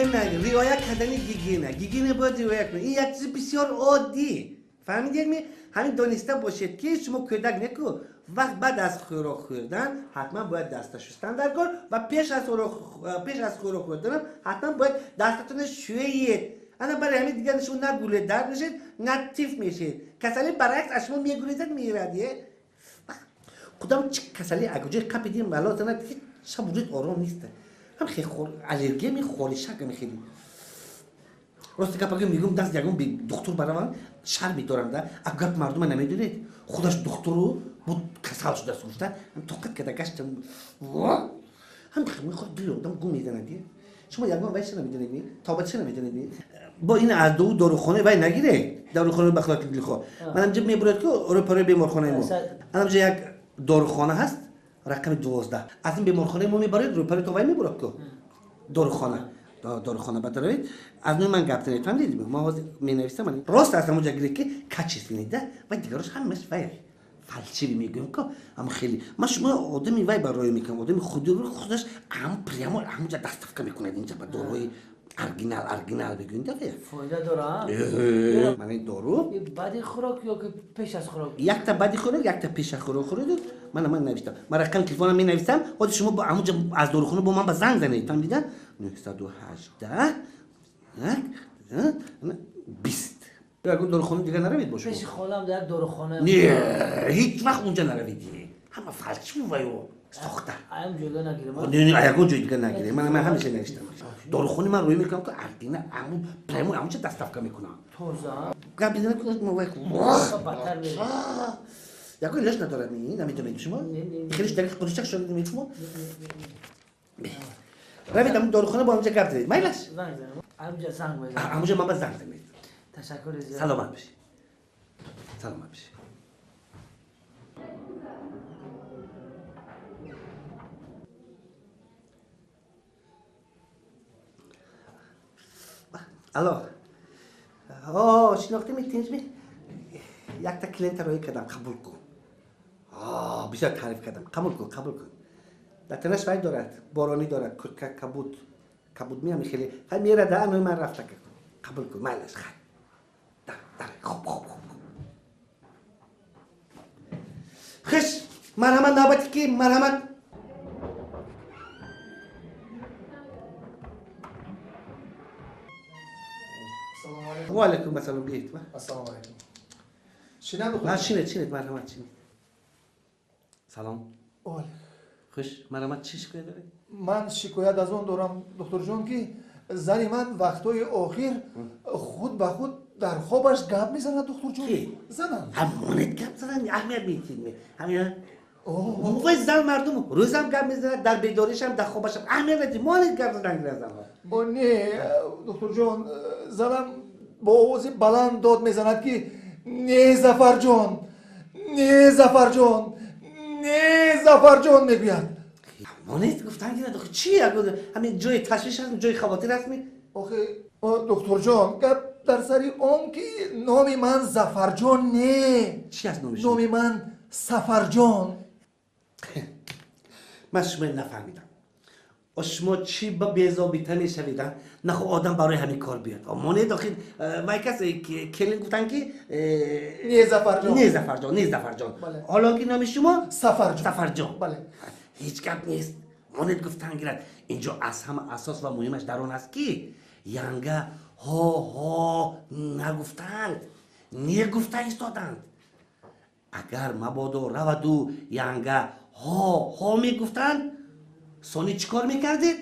رعایت کردن گیگینه باید رعایت کنید. این یک چیز بسیار عادی فهمیدید همین دانسته باشید که شما کودک نکو وقت بعد از خوراک خوردن حتما باید دست شستن در کار و پیش از خوراک خوردن حتما باید دستتون شویید. انا برای همین دیگه شما نه گوله در میشید نه تیف میشید. کسلی برعکس از شما میگوریزد میردیه. کدام چه کسلی اگه قپی دیم بالا زنه که شب وجود آرام نیسته. هم خیلی الرژی میخوری شک میخیلی. راستی که پاکی میگم دست یکم به دکتر برام شرمی دارم ده. اگر مردم نمیدونید خودش دکترو بود کسال شده سوسته. هم توقت که دکشتم. هم خیلی میخواد دیو دم گم میزنه دیه. شما یکم وایس نمیدونید تابت چه نمیدونید با این از داروخانه وای نگیره داروخانه بخاطر دل خو منم جب میبرد که اروپا بیمارخانه ما منم جا یک داروخانه هست رقم 12 از این بیمارخانه ما میبرید اروپا تو وای میبرد که داروخانه بدارید از نوع من گپ نمیتونم فهمیدید ما می نویسم من راست از اونجا گیره که کچیس نیده و دیگرش همش وای فلسفی میگم که اما خیلی ما شما آدمی وای برای میکنم آدمی خودش هم پریامو همونجا دستفکر میکنه اینجا با داروی ارگینال بگوین دفعه فایده داره من این دارو بعد خوراک یا که پیش از خوراک یک تا بعد خوراک یک تا پیش از خوراک من نوشتم من رقم تلفنم می نویسم خود شما با همونجا از داروخانه با من با زنگ زنید فهمیدید 918 20 اگه داروخانه دیگه نروید باشه پیش خالم در داروخانه نه هیچ وقت اونجا نرویدی همه فلچ وایو ساخته ایم جلو نگیره من نه اگه جای دیگه نگیره من همیشه نوشتم داروخانه من روی میکنم که اردینه همون چه دستفکر میکنم توزا گپ بزنه که ما وای بدتر میره یکو ایلاش نداره نمیدونید شما خیلیش دقیق قدوشک شده نمیدونید شما رویدم داروخانه با همونجا گپ زدید مایلش زنگ زنم همونجا زنگ بزنم همونجا من باز زنگ زنید تشکر زیاد سلامت باشی سلامت باشی الو شناخته میتونید یک تا کلینت روی کردم قبول کن بسیار تعریف کردم قبول کن در تنش فاید دارد بارانی دارد کبود میام خیلی میره در انوی من رفته کن قبول کن مالش خیلی در خوب خش مرحمت نوبتی که مرحمت و علیکم السلام بیایید السلام علیکم شینه بخورید شینید مرحمت شینید سلام اوه خوش مرحمت چی شکایت داری؟ من شکایت از اون دارم دکتر جون که زنی من وقتای آخر خود به خود در خوابش گپ میزنه دکتر جون کی؟ زنم همونت گپ زدن اهمیت میتونی همین موقع زن مردم روزم گپ میزنه در بیداریش هم در خوابش هم اهمیت نداری مالت گپ زدن زن با نه دکتر جون زنم با آواز بلند داد میزند که نه ظفر جون میگوید مانیت گفتن که دکتر چی همین جای تشویش هست جای خواطر هست می آخه دکتر جون گپ در سری اون که نام من ظفر جون نه چی هست نامش نام من سفر جون من شما نفهمیدم شما چی با بیزابیته میشویدن نه خب آدم برای همین کار بیاد مانه داخل وای کسی کلین گفتن که نه ظفر جون حالا که نام شما سفر جون بله هیچ گپ نیست مانه گفتن گرد اینجا از همه اساس و مهمش در آن است که ینگه ها نگفتند ایستادند اگر مبادا رود و ینگه ها میگفتند سانی چیکار میکردید؟